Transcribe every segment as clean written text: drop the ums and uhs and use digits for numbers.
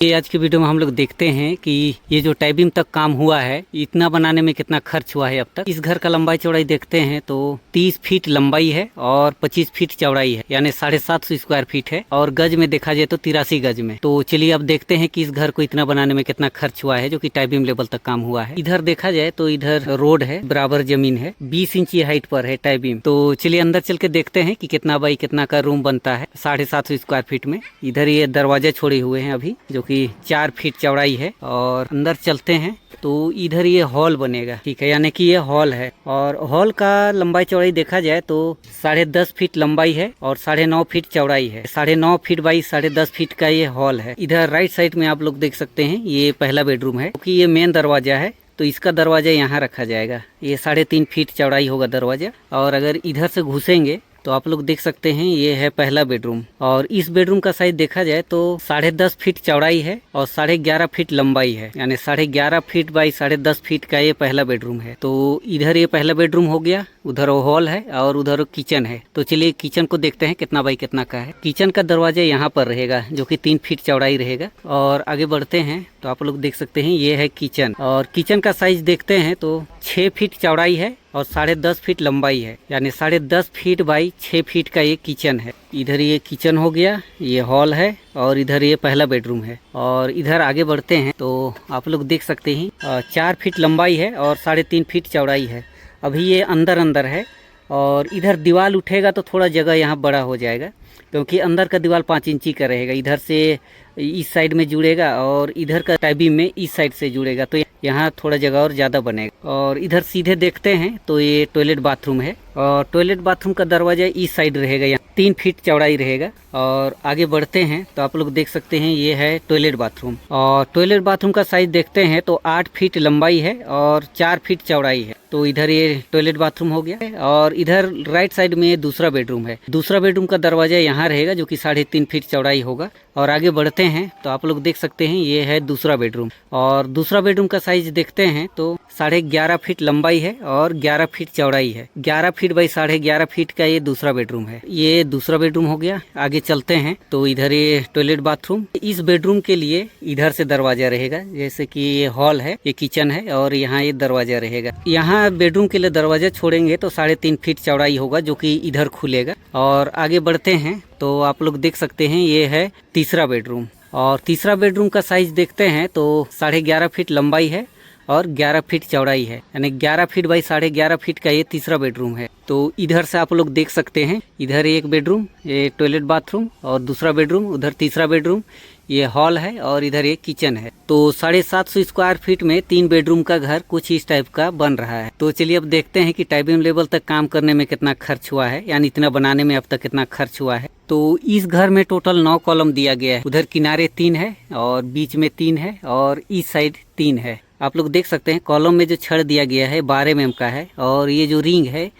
ये आज के वीडियो में हम लोग देखते हैं कि ये जो टाई बीम तक काम हुआ है इतना बनाने में कितना खर्च हुआ है अब तक। इस घर का लंबाई चौड़ाई देखते हैं तो 30 फीट लंबाई है और 25 फीट चौड़ाई है, यानी 750 स्क्वायर फीट है और गज में देखा जाए तो 83 गज में। तो चलिए अब देखते हैं कि इस घर को इतना बनाने में कितना खर्च हुआ है जो कि टाई बीम लेवल तक काम हुआ है। इधर देखा जाए तो इधर रोड है, बराबर जमीन है, 20 इंची हाइट पर है टाई बीम। तो चलिए अंदर चल के देखते हैं कि कितना बाई कितना का रूम बनता है 750 स्क्वायर फीट में। इधर ये दरवाजे छोड़े हुए हैं अभी जो कि 4 फीट चौड़ाई है और अंदर चलते हैं तो इधर ये हॉल बनेगा, ठीक है, यानी कि ये हॉल है। और हॉल का लंबाई चौड़ाई देखा जाए तो 10.5 फीट लंबाई है और 9.5 फीट चौड़ाई है। 9.5 फीट बाई 10.5 फीट का ये हॉल है। इधर राइट साइड में आप लोग देख सकते हैं ये पहला बेडरूम है क्योंकि ये मेन दरवाजा है तो इसका दरवाजा यहाँ रखा जाएगा। ये 3.5 फीट चौड़ाई होगा दरवाजा। और अगर इधर से घुसेंगे तो आप लोग देख सकते हैं ये है पहला बेडरूम। और इस बेडरूम का साइज देखा जाए तो 10.5 फीट चौड़ाई है और 11.5 फीट लंबाई है, यानी 11.5 फीट बाई 10.5 फीट का ये पहला बेडरूम है। तो इधर ये पहला बेडरूम हो गया, उधर हॉल है और उधर किचन है। तो चलिए किचन को देखते हैं कितना बाई कितना का है। किचन का दरवाजा यहाँ पर रहेगा जो कि 3 फीट चौड़ाई रहेगा। और आगे बढ़ते हैं तो आप लोग देख सकते हैं ये है किचन। और किचन का साइज देखते हैं तो 6 फीट चौड़ाई है और 10.5 फीट लंबाई है, यानी 10.5 फीट बाई 6 फीट का ये किचन है। इधर ये किचन हो गया, ये हॉल है और इधर ये पहला बेडरूम है। और इधर आगे बढ़ते हैं तो आप लोग देख सकते हैं 4 फीट लंबाई है और 3.5 फीट चौड़ाई है। अभी ये अंदर है और इधर दीवार उठेगा तो थोड़ा जगह यहाँ बड़ा हो जाएगा क्योंकि अंदर का दीवार 5 इंची का रहेगा। इधर से इस साइड में जुड़ेगा और इधर का टाई बीम में इस साइड से जुड़ेगा तो यहाँ थोड़ा जगह और ज़्यादा बनेगा। और इधर सीधे देखते हैं तो ये टॉयलेट बाथरूम है और टॉयलेट बाथरूम का दरवाजा इस साइड रहेगा, यहाँ 3 फीट चौड़ाई रहेगा। और आगे बढ़ते हैं तो आप लोग देख सकते हैं ये है टॉयलेट बाथरूम। और टॉयलेट बाथरूम का साइज देखते हैं तो 8 फीट लंबाई है और 4 फीट चौड़ाई है। तो इधर ये टॉयलेट बाथरूम हो गया है। और इधर राइट साइड में दूसरा बेडरूम है। दूसरा बेडरूम का दरवाजा यहाँ रहेगा जो कि 3.5 फीट चौड़ाई होगा। और आगे बढ़ते हैं तो आप लोग देख सकते हैं ये है दूसरा बेडरूम। और दूसरा बेडरूम का साइज देखते हैं तो 11.5 फीट लंबाई है और 11 फीट चौड़ाई है। 11 फीट बाई 11.5 फीट का ये दूसरा बेडरूम है। ये दूसरा बेडरूम हो गया। आगे चलते हैं तो इधर ये टॉयलेट बाथरूम। इस बेडरूम के लिए इधर से दरवाजा रहेगा, जैसे कि ये हॉल है, ये किचन है और यहाँ ये दरवाजा रहेगा। यहाँ बेडरूम के लिए दरवाजा छोड़ेंगे तो 3.5 फीट चौड़ाई होगा जो कि इधर खुलेगा। और आगे बढ़ते हैं तो आप लोग देख सकते हैं ये है तीसरा बेडरूम। और तीसरा बेडरूम का साइज देखते हैं तो 11.5 फीट लंबाई है और 11 फीट चौड़ाई है, यानी 11 फीट बाई 11.5 फीट का ये तीसरा बेडरूम है। तो इधर से आप लोग देख सकते हैं इधर एक बेडरूम, ये टॉयलेट बाथरूम और दूसरा बेडरूम, उधर तीसरा बेडरूम, ये हॉल है और इधर ये किचन है। तो 750 स्क्वायर फीट में 3 बेडरूम का घर कुछ इस टाइप का बन रहा है। तो चलिए अब देखते हैं कि टाई बीम लेवल तक काम करने में कितना खर्च हुआ है, यानी इतना बनाने में अब तक कितना खर्च हुआ है। तो इस घर में टोटल 9 कॉलम दिया गया है। उधर किनारे 3 है और बीच में 3 है और इस साइड 3 है। आप लोग देख सकते हैं कॉलम में जो छड़ दिया गया है 12 mm का है और ये जो रिंग है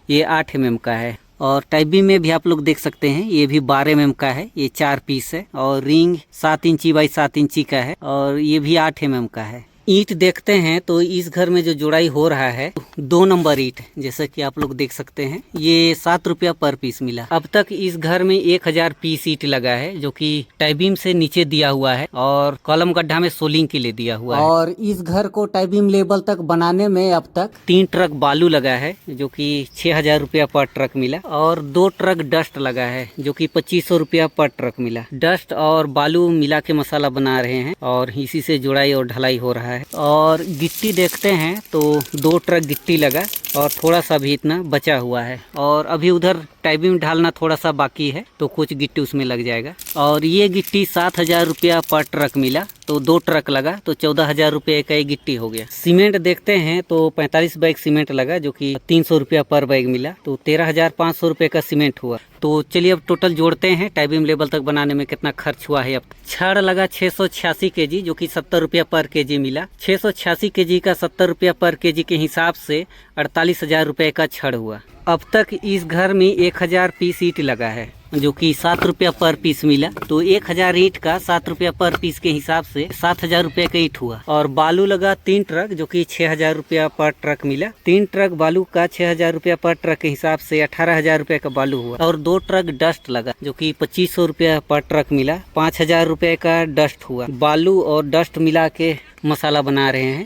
ये 8 mm का है। और टाई बीम में भी आप लोग देख सकते हैं ये भी 12 mm का है, ये 4 पीस है और रिंग 7 इंची बाई 7 इंची का है और ये भी 8 mm का है। ईंट देखते हैं तो इस घर में जो जुड़ाई हो रहा है 2 नंबर ईंट, जैसा कि आप लोग देख सकते हैं ये 7 रुपया पर पीस मिला। अब तक इस घर में 1000 पीस ईंट लगा है जो कि टाई बीम से नीचे दिया हुआ है और कॉलम गड्ढा में सोलिंग के लिए दिया हुआ है। और इस घर को टाई बीम लेवल तक बनाने में अब तक 3 ट्रक बालू लगा है जो कि 6000 रुपया पर ट्रक मिला और 2 ट्रक डस्ट लगा है जो कि 2500 रुपया पर ट्रक मिला। डस्ट और बालू मिला के मसाला बना रहे हैं और इसी से जुड़ाई और ढलाई हो रहा है। और गिट्टी देखते हैं तो 2 ट्रक गिट्टी लगा और थोड़ा सा भी इतना बचा हुआ है। और अभी उधर टाई बीम ढालना थोड़ा सा बाकी है तो कुछ गिट्टी उसमें लग जाएगा। और ये गिट्टी 7000 रुपया पर ट्रक मिला तो 2 ट्रक लगा तो 14,000 रुपये का ये गिट्टी हो गया। सीमेंट देखते हैं तो 45 बैग सीमेंट लगा जो कि 300 रुपया पर बैग मिला तो 13,500 रुपये का सीमेंट हुआ। तो चलिए अब टोटल जोड़ते हैं टाई बीम लेवल तक बनाने में कितना खर्च हुआ है। अब छड़ लगा 686 kg जो कि 70 रुपया पर केजी मिला। 686 kg का 70 रुपया पर केजी के हिसाब से 48,000 रुपये का छड़ हुआ। अब तक इस घर में 1000 पीस ईंट लगा है जो कि 7 रुपया पर पीस मिला। तो 1000 ईंट का 7 रुपया पर पीस के हिसाब से 7000 रुपये का ईंट हुआ। और बालू लगा 3 ट्रक जो कि 6000 रुपया पर ट्रक मिला। 3 ट्रक बालू का 6000 रुपया पर ट्रक के हिसाब से 18000 रुपये का बालू हुआ। और 2 ट्रक डस्ट लगा जो कि 2500 रुपया पर ट्रक मिला। 5000 रुपये का डस्ट हुआ। बालू और डस्ट मिला के मसाला बना रहे हैं,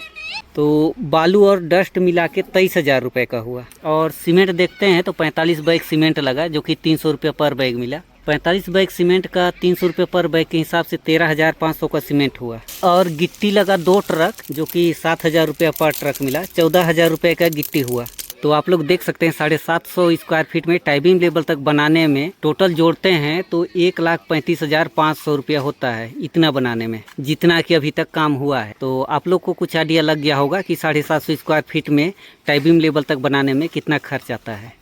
तो बालू और डस्ट मिला के 23,000 रुपये का हुआ। और सीमेंट देखते हैं तो 45 बैग सीमेंट लगा जो कि 300 रुपये पर बैग मिला। 45 बैग सीमेंट का 300 रुपये पर बैग के हिसाब से 13,500 का सीमेंट हुआ। और गिट्टी लगा 2 ट्रक जो कि 7,000 रुपये पर ट्रक मिला। 14,000 रुपये का गिट्टी हुआ। तो आप लोग देख सकते हैं 750 स्क्वायर फीट में टाई बीम लेवल तक बनाने में टोटल जोड़ते हैं तो 1,35,500 रुपया होता है इतना बनाने में, जितना कि अभी तक काम हुआ है। तो आप लोग को कुछ आइडिया लग गया होगा कि 750 स्क्वायर फीट में टाई बीम लेवल तक बनाने में कितना खर्च आता है।